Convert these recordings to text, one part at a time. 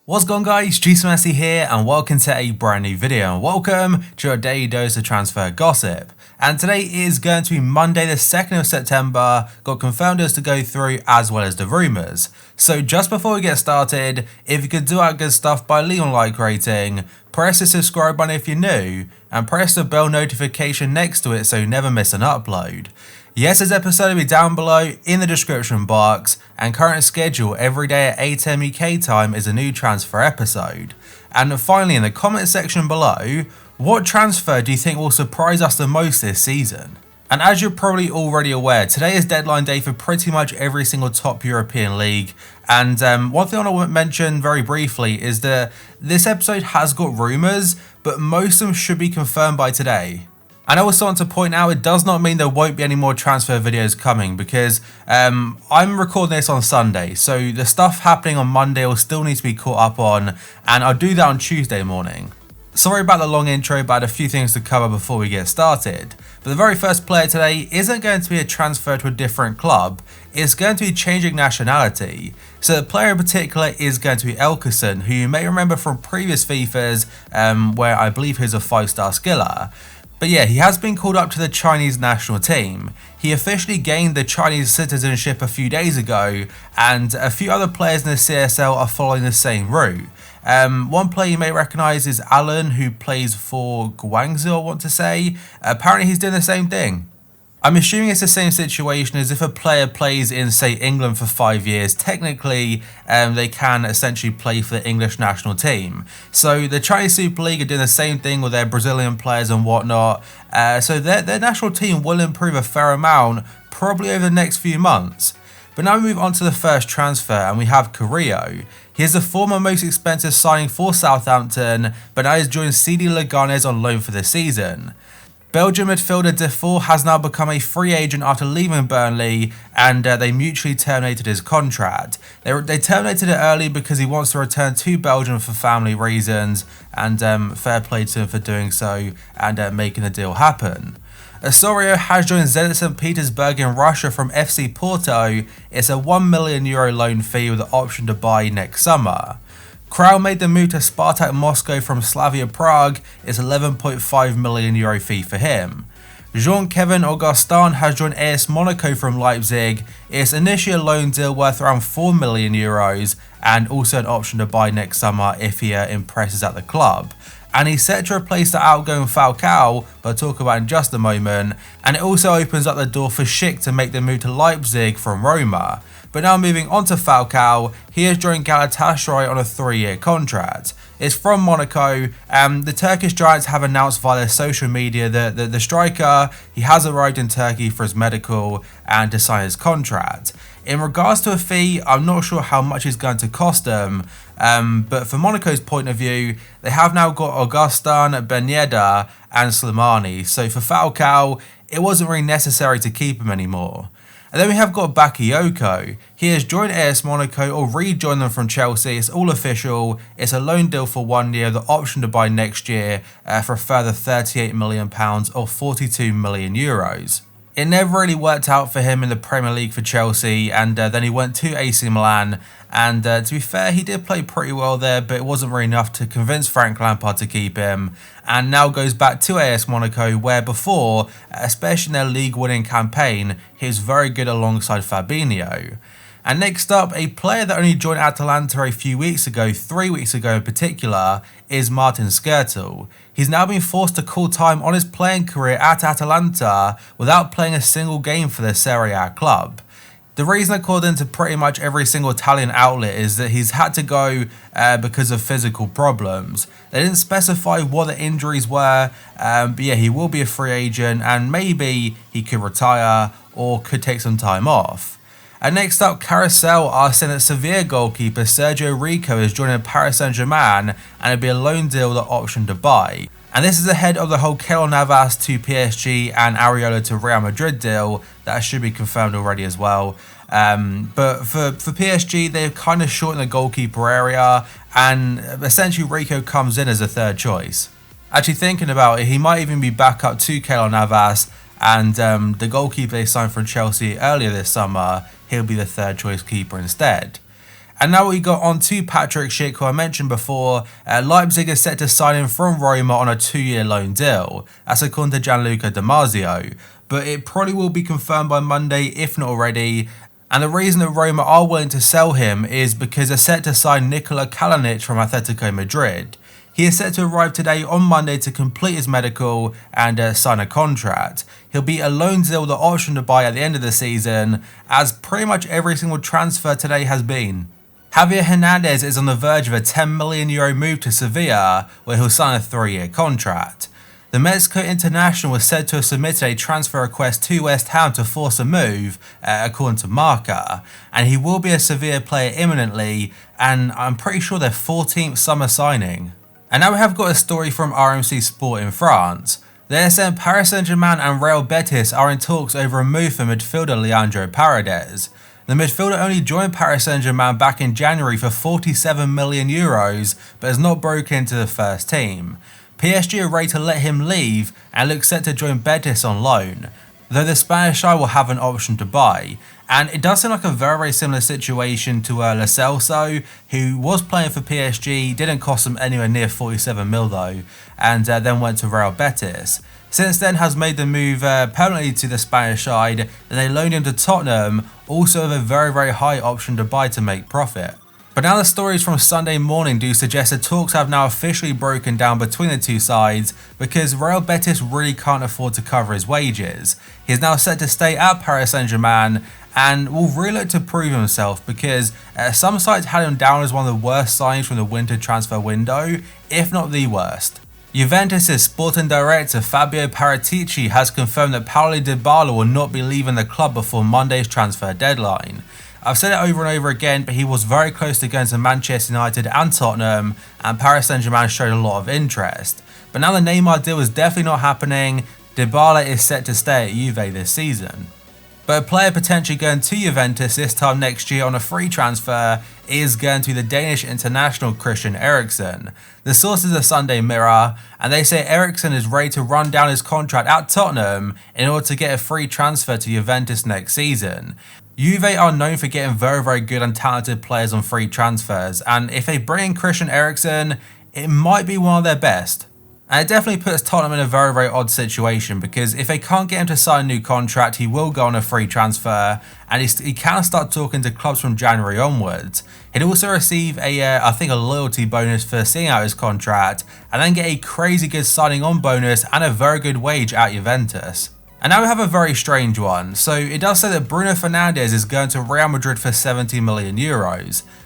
What's going on, guys? GCMSC here and welcome to a brand new video and welcome to your daily dose of transfer gossip. And today is going to be Monday the 2nd of September, got confirmed as to go through as well as the rumours. So just before we get started, if you could do our good stuff by leaving a like rating, press the subscribe button if you're new, and press the bell notification next to it so you never miss an upload. Yes, this episode will be down below in the description box, and current schedule every day at 8 AM UK time is a new transfer episode. And finally, in the comment section below, what transfer do you think will surprise us the most this season? And as you're probably already aware, today is deadline day for pretty much every single top European league. And one thing I want to mention very briefly is that this episode has got rumours, but most of them should be confirmed by today. And I also want to point out, it does not mean there won't be any more transfer videos coming because I'm recording this on Sunday, so the stuff happening on Monday will still need to be caught up on, and I'll do that on Tuesday morning. Sorry about the long intro, but I had a few things to cover before we get started. But the very first player today isn't going to be a transfer to a different club, it's going to be changing nationality. So the player in particular is going to be Eriksen, who you may remember from previous FIFAs where I believe he's a 5-star skiller. But yeah, he has been called up to the Chinese national team. He officially gained the Chinese citizenship a few days ago, and a few other players in the CSL are following the same route. One player you may recognise is Alan, who plays for Guangzhou, I want to say. Apparently he's doing the same thing. I'm assuming it's the same situation as if a player plays in, say, England for 5 years. Technically, they can essentially play for the English national team. So the Chinese Super League are doing the same thing with their Brazilian players and whatnot. So their national team will improve a fair amount, probably over the next few months. But now we move on to the first transfer, and we have Carillo. He is the former most expensive signing for Southampton, but now he's joined CD Leganes on loan for the season. Belgian midfielder Defoe has now become a free agent after leaving Burnley, and they mutually terminated his contract. They terminated it early because he wants to return to Belgium for family reasons, and fair play to him for doing so and making the deal happen. Osorio has joined Zenit St. Petersburg in Russia from FC Porto. It's a €1 million loan fee with the option to buy next summer. Kral made the move to Spartak Moscow from Slavia Prague. It's €11.5 million fee for him. Jean-Kevin Augustin has joined AS Monaco from Leipzig. It's initially a loan deal worth around €4 million and also an option to buy next summer if he impresses at the club. And he's set to replace the outgoing Falcao, but I'll talk about in just a moment. And it also opens up the door for Sheikh to make the move to Leipzig from Roma. But now moving on to Falcao, he has joined Galatasaray on a 3-year contract. It's from Monaco, and the Turkish Giants have announced via their social media that the striker, he has arrived in Turkey for his medical and to sign his contract. In regards to a fee, I'm not sure how much it's going to cost them, but from Monaco's point of view, they have now got Augustin, Ben Yedder and Slimani, so for Falcao, it wasn't really necessary to keep him anymore. And then we have got Bakayoko. He has joined AS Monaco or rejoined them from Chelsea. It's all official. It's a loan deal for 1 year, the option to buy next year for a further £38 million or €42 million. It never really worked out for him in the Premier League for Chelsea, and then he went to AC Milan, and to be fair, he did play pretty well there, but it wasn't really enough to convince Frank Lampard to keep him, and now goes back to AS Monaco, where before, especially in their league-winning campaign, he was very good alongside Fabinho. And next up, a player that only joined Atalanta a few weeks ago, 3 weeks ago in particular, is Martin Skrtel. He's now been forced to call time on his playing career at Atalanta without playing a single game for the Serie A club. The reason according to pretty much every single Italian outlet is that he's had to go because of physical problems. They didn't specify what the injuries were, but yeah, he will be a free agent and maybe he could retire or could take some time off. And next up, Carousel are saying that Sevilla goalkeeper Sergio Rico is joining Paris Saint-Germain and it'll be a loan deal with the option to buy. And this is ahead of the whole Keylor Navas to PSG and Areola to Real Madrid deal that should be confirmed already as well. But for PSG, they've kind of shortened the goalkeeper area, and essentially Rico comes in as a third choice. Actually thinking about it, he might even be back up to Keylor Navas, and the goalkeeper they signed from Chelsea earlier this summer, he'll be the third choice keeper instead. And now we got on to Patrick Sheikh, who I mentioned before. Leipzig is set to sign him from Roma on a 2-year loan deal. That's according to Gianluca Di Marzio. But it probably will be confirmed by Monday, if not already. And the reason that Roma are willing to sell him is because they're set to sign Nikola Kalinic from Atletico Madrid. He is set to arrive today on Monday to complete his medical and sign a contract. He'll be a loan deal with the option to buy at the end of the season, as pretty much every single transfer today has been. Javier Fernandez is on the verge of a €10 million move to Sevilla, where he'll sign a 3-year contract. The Mexico international was said to have submitted a transfer request to West Ham to force a move, according to Marca, and he will be a Sevilla player imminently, and I'm pretty sure their 14th summer signing. And now we have got a story from RMC Sport in France. They're saying Paris Saint-Germain and Real Betis are in talks over a move for midfielder Leandro Paredes. The midfielder only joined Paris Saint-Germain back in January for €47 million, but has not broken into the first team. PSG are ready to let him leave and looks set to join Betis on loan, though the Spanish side will have an option to buy. And it does seem like a very similar situation to Lo Celso, who was playing for PSG, didn't cost them anywhere near 47 mil though, and then went to Real Betis. Since then has made the move permanently to the Spanish side, and they loaned him to Tottenham, also with a very high option to buy to make profit. But now the stories from Sunday morning do suggest that talks have now officially broken down between the two sides, because Real Betis really can't afford to cover his wages. He is now set to stay at Paris Saint-Germain and will really look to prove himself, because some sites had him down as one of the worst signings from the winter transfer window, if not the worst. Juventus' sporting director Fabio Paratici has confirmed that Paulo Dybala will not be leaving the club before Monday's transfer deadline. I've said it over and over again, but he was very close to going to Manchester United and Tottenham, and Paris Saint-Germain showed a lot of interest. But now the Neymar deal is definitely not happening. Dybala is set to stay at Juve this season. But a player potentially going to Juventus this time next year on a free transfer is going to the Danish international Christian Eriksen. The source is the Sunday Mirror, and they say Eriksen is ready to run down his contract at Tottenham in order to get a free transfer to Juventus next season. Juve are known for getting very good and talented players on free transfers, and if they bring in Christian Eriksen, it might be one of their best. And it definitely puts Tottenham in a very odd situation, because if they can't get him to sign a new contract, he will go on a free transfer, and he can start talking to clubs from January onwards. He'd also receive I think a loyalty bonus for seeing out his contract, and then get a crazy good signing on bonus and a very good wage at Juventus. And now we have a very strange one. So it does say that Bruno Fernandez is going to Real Madrid for €70 million.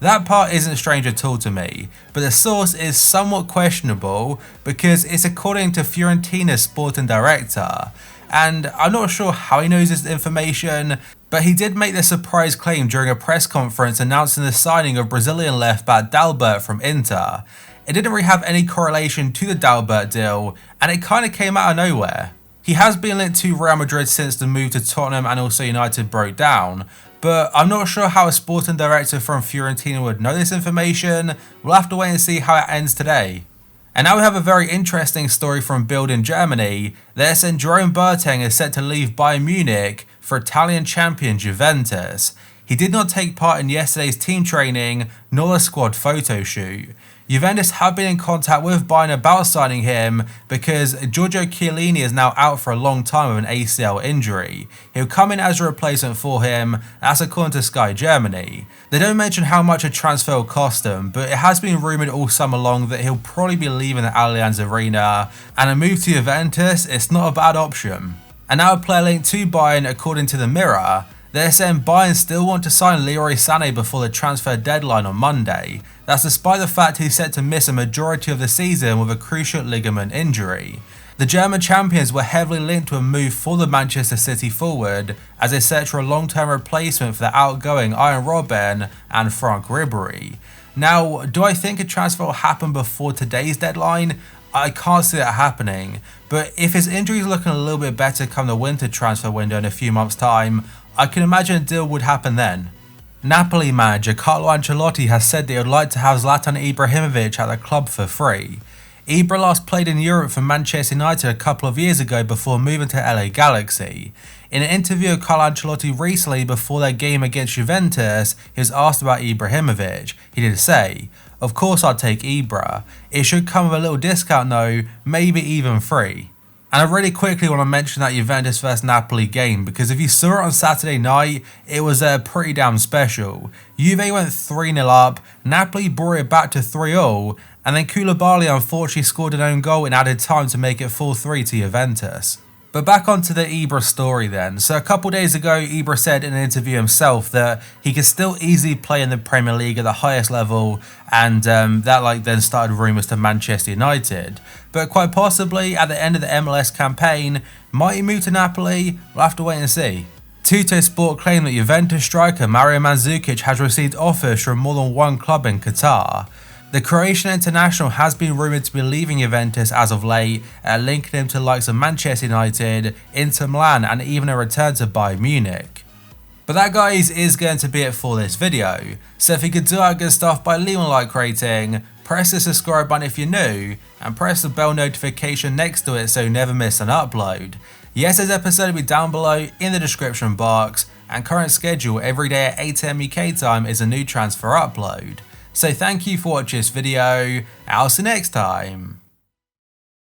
That part isn't strange at all to me, but the source is somewhat questionable because it's according to Fiorentina's sporting director. And I'm not sure how he knows this information, but he did make the surprise claim during a press conference announcing the signing of Brazilian left back Dalbert from Inter. It didn't really have any correlation to the Dalbert deal, and it kind of came out of nowhere. He has been linked to Real Madrid since the move to Tottenham and also United broke down, but I'm not sure how a sporting director from Fiorentina would know this information. We'll have to wait and see how it ends today. And now we have a very interesting story from Bild in Germany. They're saying Jerome Boateng is set to leave Bayern Munich for Italian champion Juventus. He did not take part in yesterday's team training nor the squad photo shoot. Juventus have been in contact with Bayern about signing him because Giorgio Chiellini is now out for a long time with an ACL injury. He'll come in as a replacement for him, that's according to Sky Germany. They don't mention how much a transfer will cost him, but it has been rumoured all summer long that he'll probably be leaving the Allianz Arena, and a move to Juventus is not a bad option. And now a player linked to Bayern according to the Mirror. They're saying Bayern still want to sign Leroy Sané before the transfer deadline on Monday. That's despite the fact he's set to miss a majority of the season with a cruciate ligament injury. The German champions were heavily linked to a move for the Manchester City forward as they search for a long-term replacement for the outgoing Arjen Robben and Frank Ribery. Now, do I think a transfer will happen before today's deadline? I can't see that happening, but if his injury is looking a little bit better come the winter transfer window in a few months' time, I can imagine a deal would happen then. Napoli manager Carlo Ancelotti has said that he would like to have Zlatan Ibrahimovic at the club for free. Ibra last played in Europe for Manchester United a couple of years ago before moving to LA Galaxy. In an interview with Carlo Ancelotti recently before their game against Juventus, he was asked about Ibrahimovic. He did say, "Of course I'd take Ibra. It should come with a little discount though, maybe even free." And I really quickly want to mention that Juventus vs Napoli game, because if you saw it on Saturday night, it was pretty damn special. Juve went 3-0 up, Napoli brought it back to 3-0, and then Koulibaly unfortunately scored an own goal in added time to make it 4-3 to Juventus. But back onto the Ibra story then. So a couple days ago, Ibra said in an interview himself that he could still easily play in the Premier League at the highest level, and that then started rumours to Manchester United. But quite possibly at the end of the MLS campaign, might he move to Napoli? We'll have to wait and see. Tuttosport claimed that Juventus striker Mario Mandzukic has received offers from more than one club in Qatar. The Croatian international has been rumoured to be leaving Juventus as of late, linking him to the likes of Manchester United, Inter Milan and even a return to Bayern Munich. But that, guys, is going to be it for this video. So if you could do that good stuff by leaving a like rating, press the subscribe button if you're new, and press the bell notification next to it so you never miss an upload. Yesterday's episode will be down below in the description box, and current schedule every day at 8 AM UK time is a new transfer upload. So thank you for watching this video, I'll see you next time.